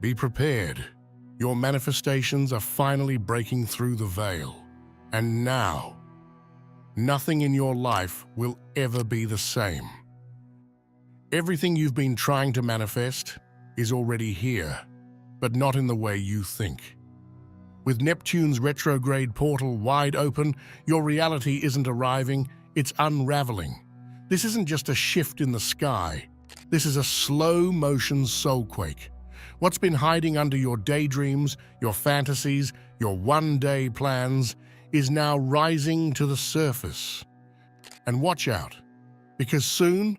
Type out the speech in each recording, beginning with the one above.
Be prepared. Your manifestations are finally breaking through the veil. And now, nothing in your life will ever be the same. Everything you've been trying to manifest is already here, but not in the way you think. With Neptune's retrograde portal wide open, your reality isn't arriving, it's unraveling. This isn't just a shift in the sky. This is a slow-motion soulquake. What's been hiding under your daydreams, your fantasies, your one-day plans is now rising to the surface. And watch out, because soon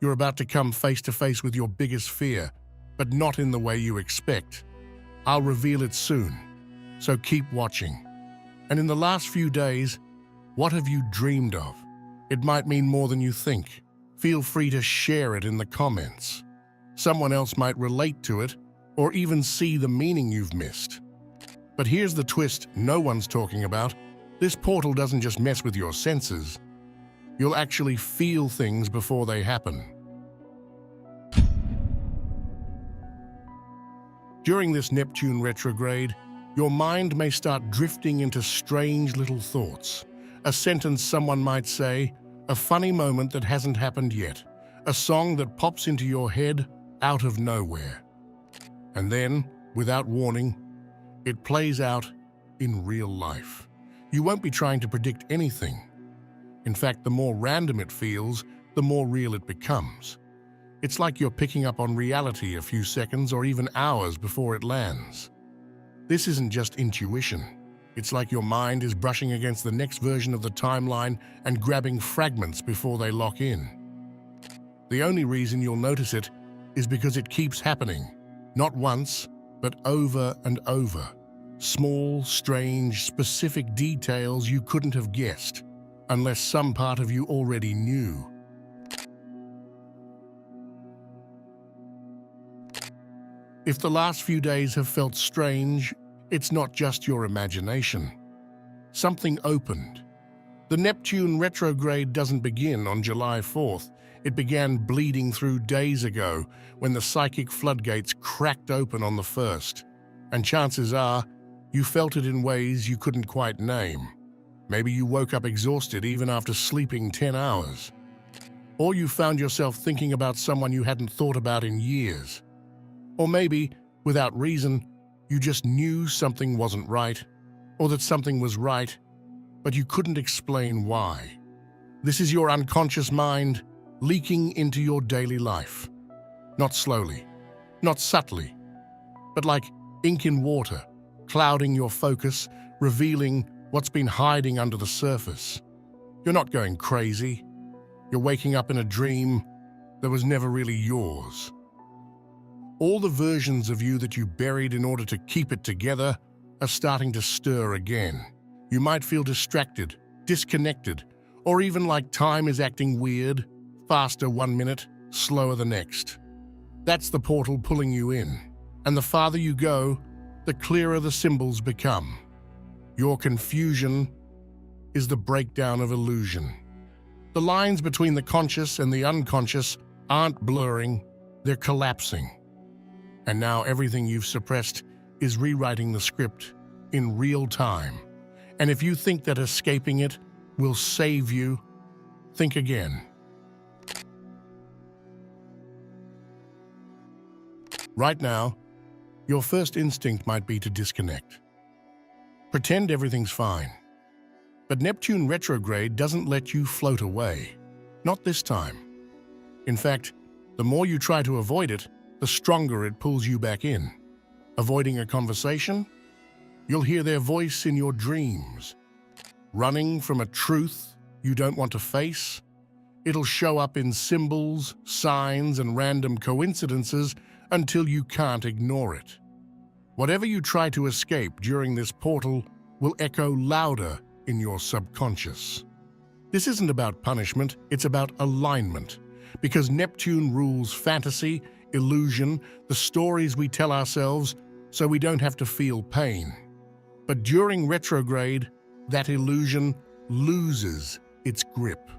you're about to come face-to-face with your biggest fear, but not in the way you expect. I'll reveal it soon, so keep watching. And in the last few days, what have you dreamed of? It might mean more than you think. Feel free to share it in the comments. Someone else might relate to it, or even see the meaning you've missed. But here's the twist no one's talking about. This portal doesn't just mess with your senses. You'll actually feel things before they happen. During this Neptune retrograde, your mind may start drifting into strange little thoughts. A sentence someone might say, a funny moment that hasn't happened yet, a song that pops into your head out of nowhere. And then, without warning, it plays out in real life. You won't be trying to predict anything. In fact, the more random it feels, the more real it becomes. It's like you're picking up on reality a few seconds or even hours before it lands. This isn't just intuition. It's like your mind is brushing against the next version of the timeline and grabbing fragments before they lock in. The only reason you'll notice it is because it keeps happening, not once, but over and over. Small, strange, specific details you couldn't have guessed, unless some part of you already knew. If the last few days have felt strange, it's not just your imagination. Something opened. The Neptune retrograde doesn't begin on July 4th. It began bleeding through days ago when the psychic floodgates cracked open on the 1st. And chances are, you felt it in ways you couldn't quite name. Maybe you woke up exhausted even after sleeping 10 hours. Or you found yourself thinking about someone you hadn't thought about in years. Or maybe, without reason, you just knew something wasn't right, or that something was right, but you couldn't explain why. This is your unconscious mind leaking into your daily life. Not slowly, not subtly, but like ink in water, clouding your focus, revealing what's been hiding under the surface. You're not going crazy. You're waking up in a dream that was never really yours. All the versions of you that you buried in order to keep it together are starting to stir again. You might feel distracted, disconnected, or even like time is acting weird, faster 1 minute, slower the next. That's the portal pulling you in. And the farther you go, the clearer the symbols become. Your confusion is the breakdown of illusion. The lines between the conscious and the unconscious aren't blurring, they're collapsing. And now everything you've suppressed is rewriting the script in real time. And if you think that escaping it will save you, think again. Right now, your first instinct might be to disconnect. Pretend everything's fine. But Neptune retrograde doesn't let you float away. Not this time. In fact, the more you try to avoid it, the stronger it pulls you back in. Avoiding a conversation? You'll hear their voice in your dreams. Running from a truth you don't want to face? It'll show up in symbols, signs, and random coincidences until you can't ignore it. Whatever you try to escape during this portal will echo louder in your subconscious. This isn't about punishment, it's about alignment. Because Neptune rules fantasy, illusion, the stories we tell ourselves so we don't have to feel pain. But during retrograde, that illusion loses its grip.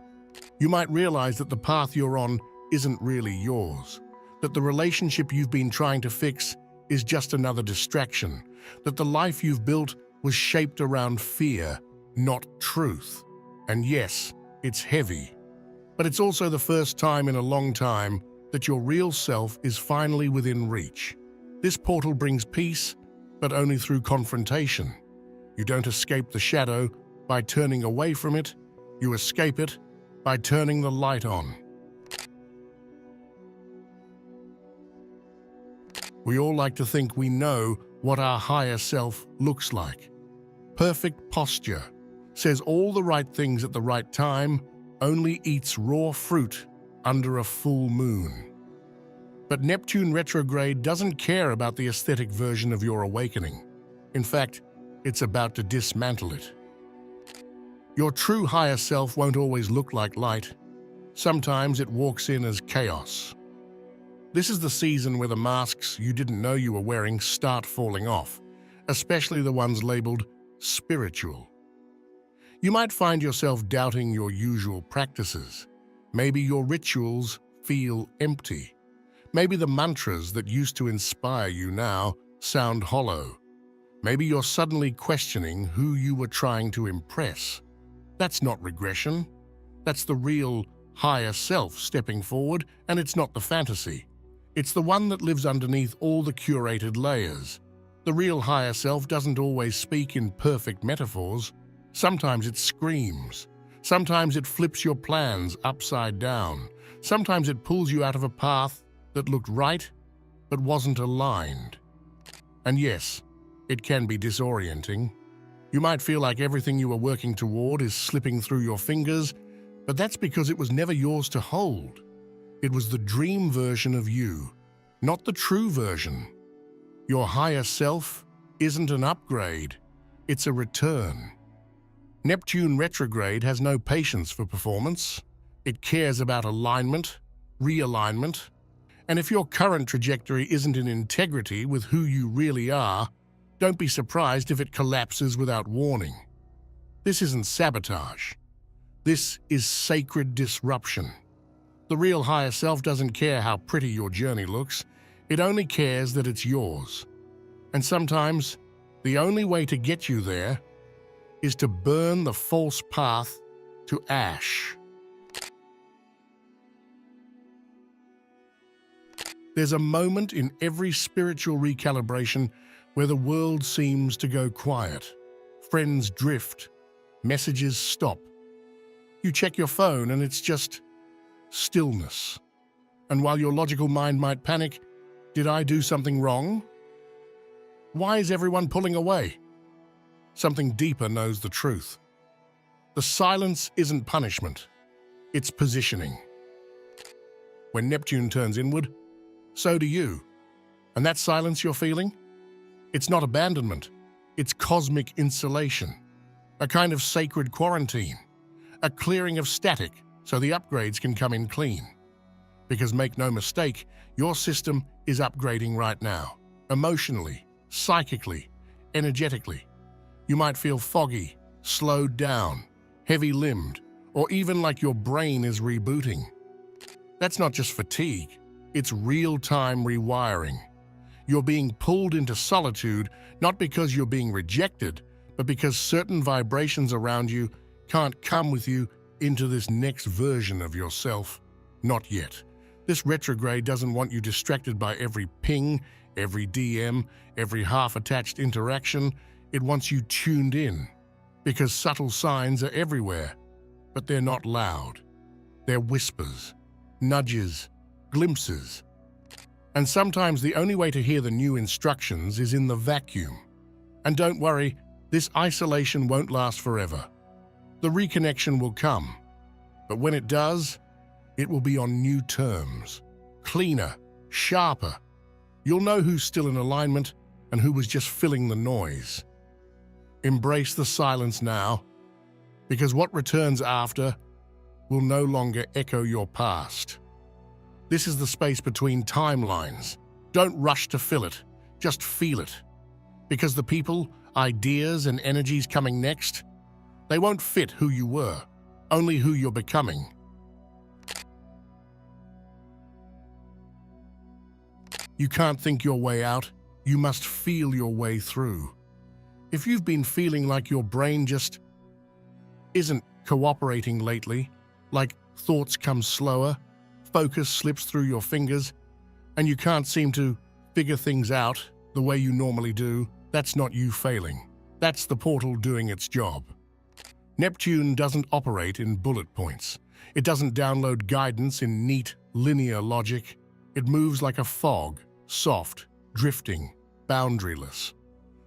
You might realize that the path you're on isn't really yours, that the relationship you've been trying to fix is just another distraction, that the life you've built was shaped around fear, not truth. And yes, it's heavy, but it's also the first time in a long time that your real self is finally within reach. This portal brings peace, but only through confrontation. You don't escape the shadow by turning away from it, you escape it by turning the light on. We all like to think we know what our higher self looks like. Perfect posture, says all the right things at the right time, only eats raw fruit under a full moon. But Neptune retrograde doesn't care about the aesthetic version of your awakening. In fact, it's about to dismantle it. Your true higher self won't always look like light. Sometimes it walks in as chaos. This is the season where the masks you didn't know you were wearing start falling off, especially the ones labeled spiritual. You might find yourself doubting your usual practices. Maybe your rituals feel empty. Maybe the mantras that used to inspire you now sound hollow. Maybe you're suddenly questioning who you were trying to impress. That's not regression. That's the real higher self stepping forward, and it's not the fantasy. It's the one that lives underneath all the curated layers. The real higher self doesn't always speak in perfect metaphors. Sometimes it screams. Sometimes it flips your plans upside down. Sometimes it pulls you out of a path that looked right but wasn't aligned. And yes, it can be disorienting. You might feel like everything you were working toward is slipping through your fingers, but that's because it was never yours to hold. It was the dream version of you, not the true version. Your higher self isn't an upgrade, it's a return. Neptune retrograde has no patience for performance. It cares about alignment, realignment, and if your current trajectory isn't in integrity with who you really are, don't be surprised if it collapses without warning. This isn't sabotage. This is sacred disruption. The real higher self doesn't care how pretty your journey looks. It only cares that it's yours. And sometimes, the only way to get you there is to burn the false path to ash. There's a moment in every spiritual recalibration where the world seems to go quiet. Friends drift, messages stop. You check your phone and it's just stillness. And while your logical mind might panic, did I do something wrong? Why is everyone pulling away? Something deeper knows the truth. The silence isn't punishment, it's positioning. When Neptune turns inward, so do you. And that silence you're feeling? It's not abandonment, it's cosmic insulation, a kind of sacred quarantine, a clearing of static so the upgrades can come in clean. Because make no mistake, your system is upgrading right now, emotionally, psychically, energetically. You might feel foggy, slowed down, heavy-limbed, or even like your brain is rebooting. That's not just fatigue, it's real-time rewiring. You're being pulled into solitude not because you're being rejected, but because certain vibrations around you can't come with you into this next version of yourself. Not yet. This retrograde doesn't want you distracted by every ping, every DM, every half-attached interaction. It wants you tuned in, because subtle signs are everywhere, but they're not loud. They're whispers, nudges, glimpses. And sometimes the only way to hear the new instructions is in the vacuum. And don't worry, this isolation won't last forever. The reconnection will come, but when it does, it will be on new terms, cleaner, sharper. You'll know who's still in alignment and who was just filling the noise. Embrace the silence now, because what returns after will no longer echo your past. This is the space between timelines. Don't rush to fill it, just feel it. Because the people, ideas, and energies coming next, they won't fit who you were, only who you're becoming. You can't think your way out, You must feel your way through. If you've been feeling like your brain just isn't cooperating lately, like thoughts come slower, focus slips through your fingers, and you can't seem to figure things out the way you normally do, that's not you failing. That's the portal doing its job. Neptune doesn't operate in bullet points. It doesn't download guidance in neat, linear logic. It moves like a fog, soft, drifting, boundaryless.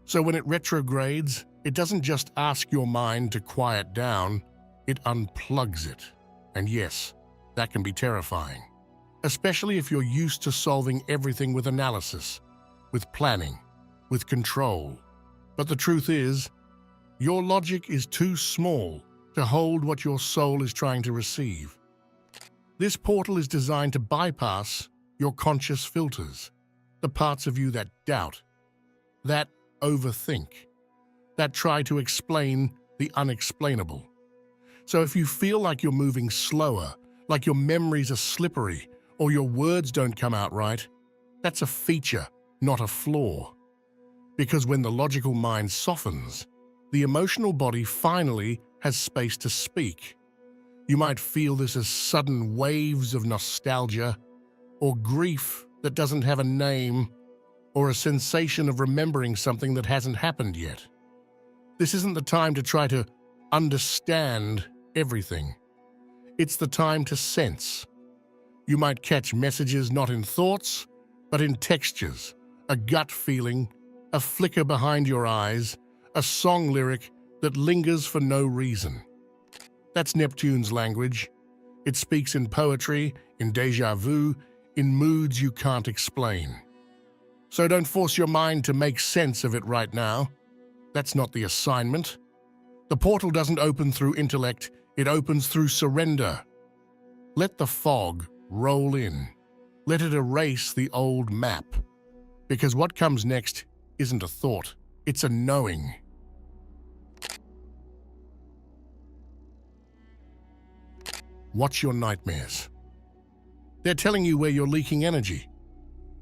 So when it retrogrades, it doesn't just ask your mind to quiet down, it unplugs it. And yes, that can be terrifying, especially if you're used to solving everything with analysis, with planning, with control. But the truth is, your logic is too small to hold what your soul is trying to receive. This portal is designed to bypass your conscious filters, the parts of you that doubt, that overthink, that try to explain the unexplainable. So if you feel like you're moving slower, like your memories are slippery, or your words don't come out right, that's a feature, not a flaw. Because when the logical mind softens, the emotional body finally has space to speak. You might feel this as sudden waves of nostalgia, or grief that doesn't have a name, or a sensation of remembering something that hasn't happened yet. This isn't the time to try to understand everything. It's the time to sense. You might catch messages not in thoughts, but in textures, a gut feeling, a flicker behind your eyes, a song lyric that lingers for no reason. That's Neptune's language. It speaks in poetry, in déjà vu, in moods you can't explain. So don't force your mind to make sense of it right now. That's not the assignment. The portal doesn't open through intellect, it opens through surrender. Let the fog roll in. Let it erase the old map. Because what comes next isn't a thought, it's a knowing. Watch your nightmares. They're telling you where you're leaking energy.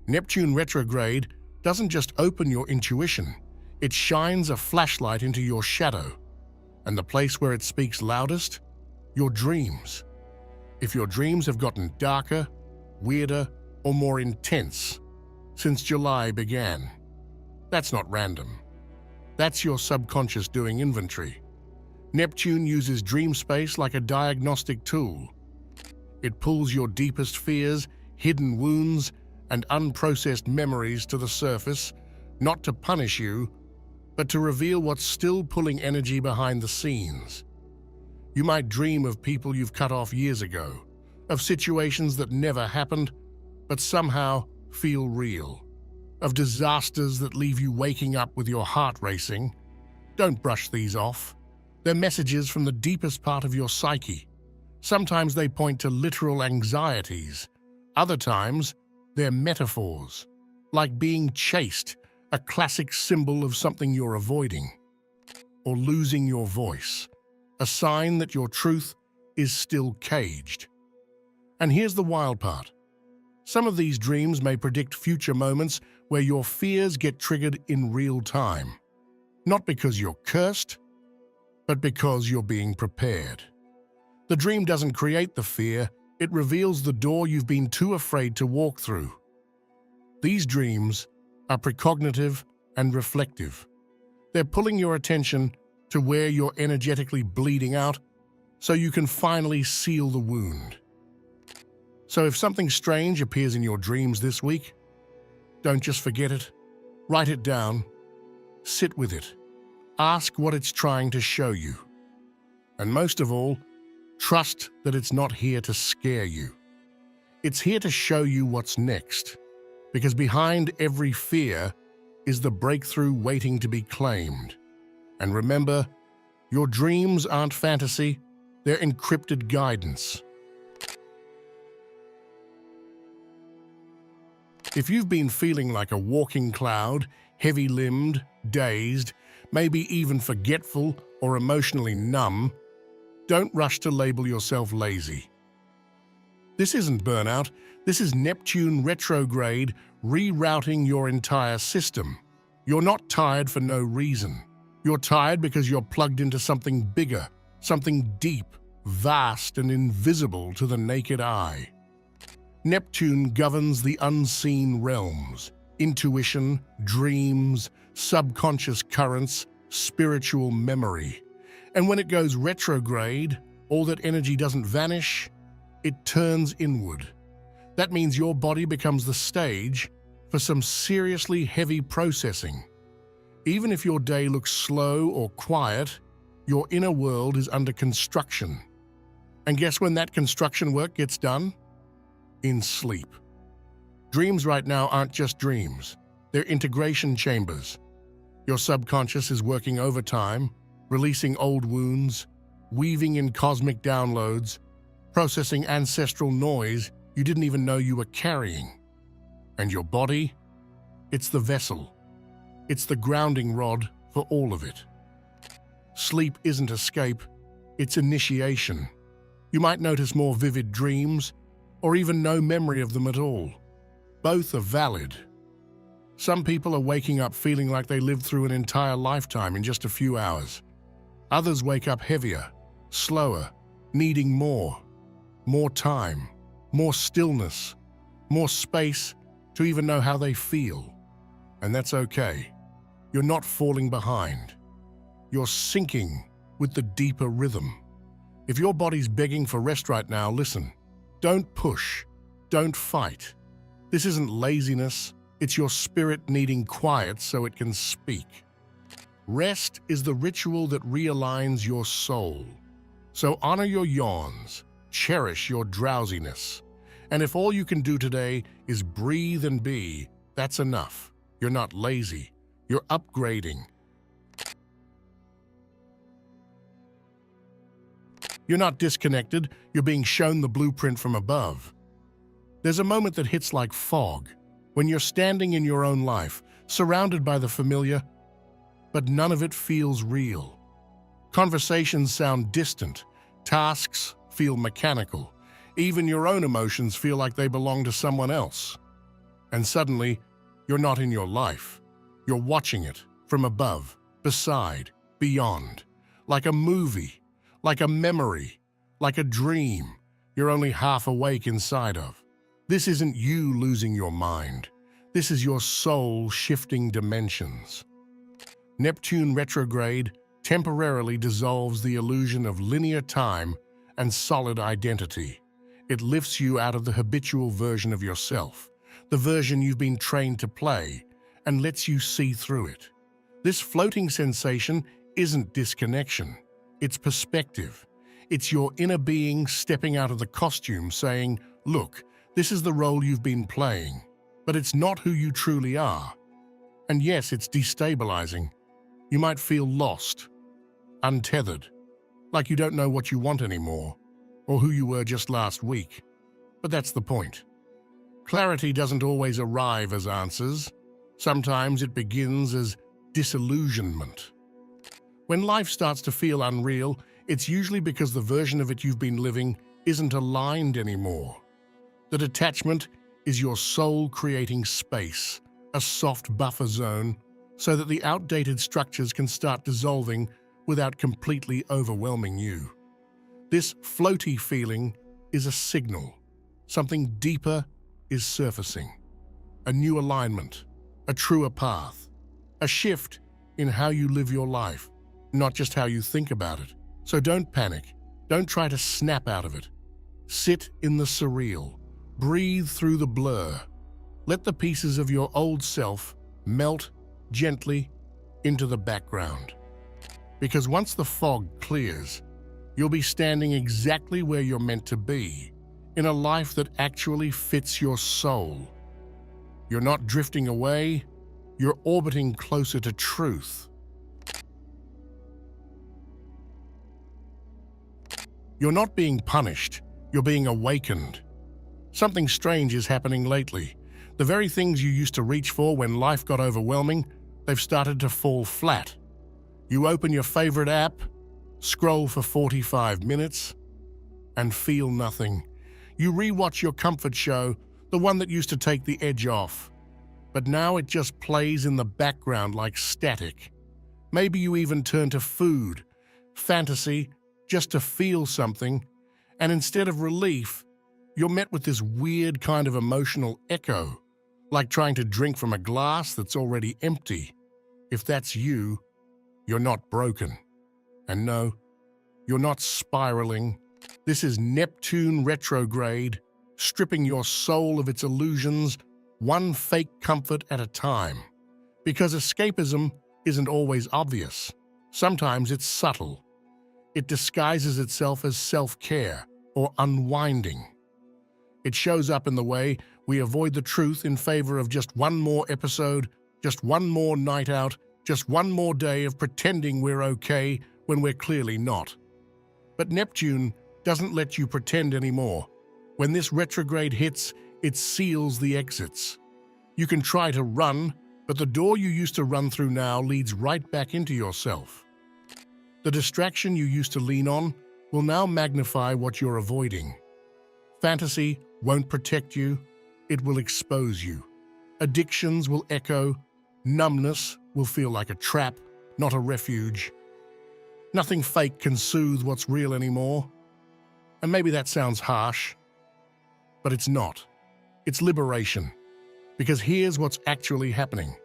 Neptune retrograde doesn't just open your intuition, it shines a flashlight into your shadow. And the place where it speaks loudest? Your dreams. If your dreams have gotten darker, weirder, or more intense since July began, that's not random. That's your subconscious doing inventory. Neptune uses dream space like a diagnostic tool. It pulls your deepest fears, hidden wounds, and unprocessed memories to the surface, not to punish you, but to reveal what's still pulling energy behind the scenes. You might dream of people you've cut off years ago, of situations that never happened, but somehow feel real, of disasters that leave you waking up with your heart racing. Don't brush these off. They're messages from the deepest part of your psyche. Sometimes they point to literal anxieties. Other times, they're metaphors, like being chased, a classic symbol of something you're avoiding, or losing your voice, a sign that your truth is still caged. And here's the wild part. Some of these dreams may predict future moments where your fears get triggered in real time. Not because you're cursed, but because you're being prepared. The dream doesn't create the fear, it reveals the door you've been too afraid to walk through. These dreams are precognitive and reflective. They're pulling your attention to where you're energetically bleeding out so you can finally seal the wound. So if something strange appears in your dreams this week, don't just forget it. Write it down. Sit with it. Ask what it's trying to show you. And most of all, trust that it's not here to scare you. It's here to show you what's next. Because behind every fear is the breakthrough waiting to be claimed. And remember, your dreams aren't fantasy, they're encrypted guidance. If you've been feeling like a walking cloud, heavy-limbed, dazed, maybe even forgetful or emotionally numb, don't rush to label yourself lazy. This isn't burnout, This is Neptune retrograde rerouting your entire system. You're not tired for no reason. You're tired because you're plugged into something bigger, something deep, vast, and invisible to the naked eye. Neptune governs the unseen realms, intuition, dreams, subconscious currents, spiritual memory. And when it goes retrograde, all that energy doesn't vanish, it turns inward. That means your body becomes the stage for some seriously heavy processing. Even if your day looks slow or quiet, your inner world is under construction. And guess when that construction work gets done? In sleep. Dreams right now aren't just dreams. They're integration chambers. Your subconscious is working overtime, releasing old wounds, weaving in cosmic downloads, processing ancestral noise you didn't even know you were carrying. And your body? It's the vessel. It's the grounding rod for all of it. Sleep isn't escape, it's initiation. You might notice more vivid dreams, or even no memory of them at all. Both are valid. Some people are waking up feeling like they lived through an entire lifetime in just a few hours. Others wake up heavier, slower, needing more time, more stillness, more space to even know how they feel. And that's okay. You're not falling behind. You're syncing with the deeper rhythm. If your body's begging for rest right now, listen. Don't push. Don't fight. This isn't laziness. It's your spirit needing quiet so it can speak. Rest is the ritual that realigns your soul. So honor your yawns, cherish your drowsiness. And if all you can do today is breathe and be, that's enough. You're not lazy. You're upgrading. You're not disconnected. You're being shown the blueprint from above. There's a moment that hits like fog, when you're standing in your own life, surrounded by the familiar, but none of it feels real. Conversations sound distant, tasks feel mechanical, even your own emotions feel like they belong to someone else. And suddenly, you're not in your life. You're watching it from above, beside, beyond, like a movie, like a memory, like a dream you're only half awake inside of. This isn't you losing your mind. This is your soul shifting dimensions. Neptune retrograde temporarily dissolves the illusion of linear time and solid identity. It lifts you out of the habitual version of yourself, the version you've been trained to play, and lets you see through it. This floating sensation isn't disconnection, it's perspective. It's your inner being stepping out of the costume saying, look, this is the role you've been playing, but it's not who you truly are. And yes, it's destabilizing. You might feel lost, untethered, like you don't know what you want anymore, or who you were just last week. But that's the point. Clarity doesn't always arrive as answers. Sometimes it begins as disillusionment. When life starts to feel unreal, it's usually because the version of it you've been living isn't aligned anymore. The detachment is your soul creating space, a soft buffer zone, so that the outdated structures can start dissolving without completely overwhelming you. This floaty feeling is a signal. Something deeper is surfacing. A new alignment, a truer path, a shift in how you live your life, not just how you think about it. So don't panic. Don't try to snap out of it. Sit in the surreal. Breathe through the blur. Let the pieces of your old self melt gently into the background. Because once the fog clears, you'll be standing exactly where you're meant to be, in a life that actually fits your soul. You're not drifting away, you're orbiting closer to truth. You're not being punished, you're being awakened. Something strange is happening lately. The very things you used to reach for when life got overwhelming, they've started to fall flat. You open your favorite app, scroll for 45 minutes, and feel nothing. You rewatch your comfort show, the one that used to take the edge off. But now it just plays in the background like static. Maybe you even turn to food, fantasy, just to feel something, and instead of relief, you're met with this weird kind of emotional echo, like trying to drink from a glass that's already empty. If that's you, you're not broken. And no, you're not spiraling. This is Neptune retrograde, stripping your soul of its illusions, one fake comfort at a time. Because escapism isn't always obvious. Sometimes it's subtle. It disguises itself as self-care or unwinding. It shows up in the way we avoid the truth in favor of just one more episode, just one more night out, just one more day of pretending we're okay when we're clearly not. But Neptune doesn't let you pretend anymore. When this retrograde hits, it seals the exits. You can try to run, but the door you used to run through now leads right back into yourself. The distraction you used to lean on will now magnify what you're avoiding. Fantasy won't protect you, it will expose you. Addictions will echo, numbness will feel like a trap, not a refuge. Nothing fake can soothe what's real anymore. And maybe that sounds harsh, but it's not. It's liberation. Because here's what's actually happening.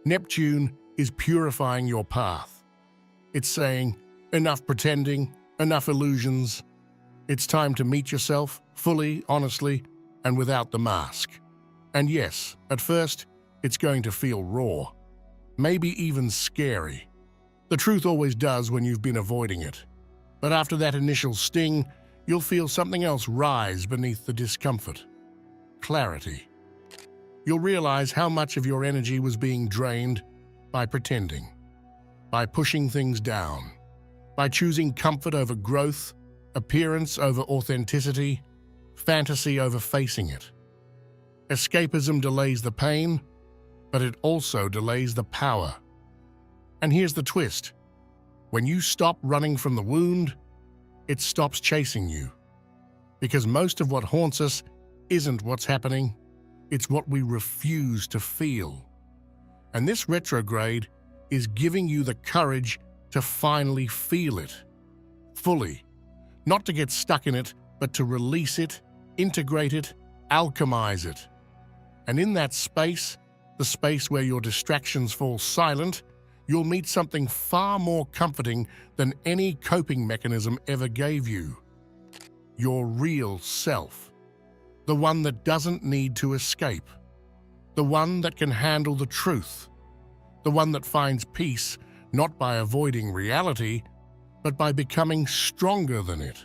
Neptune is purifying your path. It's saying, enough pretending, enough illusions. It's time to meet yourself fully, honestly, and without the mask. And yes, at first, it's going to feel raw, maybe even scary. The truth always does when you've been avoiding it. But after that initial sting, you'll feel something else rise beneath the discomfort. Clarity. You'll realize how much of your energy was being drained by pretending, by pushing things down, by choosing comfort over growth, appearance over authenticity, fantasy over facing it. Escapism delays the pain, but it also delays the power. And here's the twist. When you stop running from the wound, it stops chasing you. Because most of what haunts us isn't what's happening, it's what we refuse to feel. And this retrograde is giving you the courage to finally feel it, fully. Not to get stuck in it, but to release it, integrate it, alchemize it. And in that space, the space where your distractions fall silent, you'll meet something far more comforting than any coping mechanism ever gave you. Your real self. The one that doesn't need to escape. The one that can handle the truth. The one that finds peace not by avoiding reality, but by becoming stronger than it.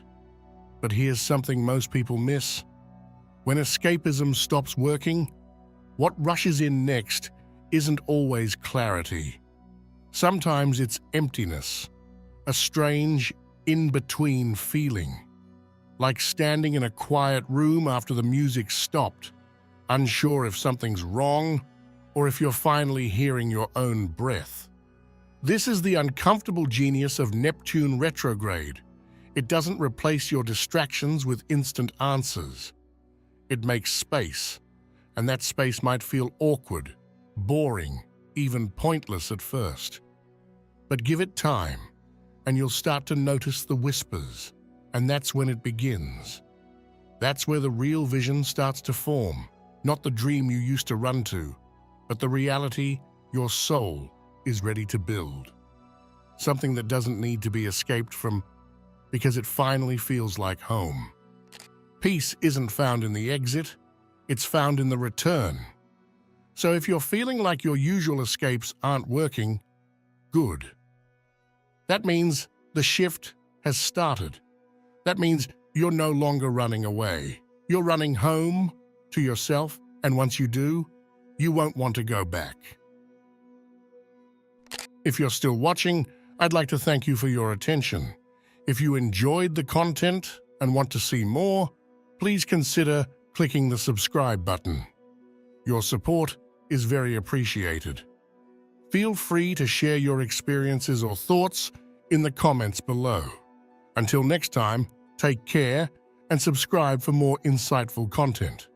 But here's something most people miss. When escapism stops working, what rushes in next isn't always clarity. Sometimes it's emptiness, a strange, in-between feeling. Like standing in a quiet room after the music stopped, unsure if something's wrong or if you're finally hearing your own breath. This is the uncomfortable genius of Neptune retrograde. It doesn't replace your distractions with instant answers. It makes space, and that space might feel awkward, boring, even pointless at first. But give it time, and you'll start to notice the whispers. And that's when it begins. That's where the real vision starts to form, not the dream you used to run to, but the reality your soul is ready to build. Something that doesn't need to be escaped from because it finally feels like home. Peace isn't found in the exit, it's found in the return. So if you're feeling like your usual escapes aren't working, good. That means the shift has started. That means you're no longer running away. You're running home to yourself, and once you do, you won't want to go back. If you're still watching, I'd like to thank you for your attention. If you enjoyed the content and want to see more, please consider clicking the subscribe button. Your support is very appreciated. Feel free to share your experiences or thoughts in the comments below. Until next time, take care and subscribe for more insightful content.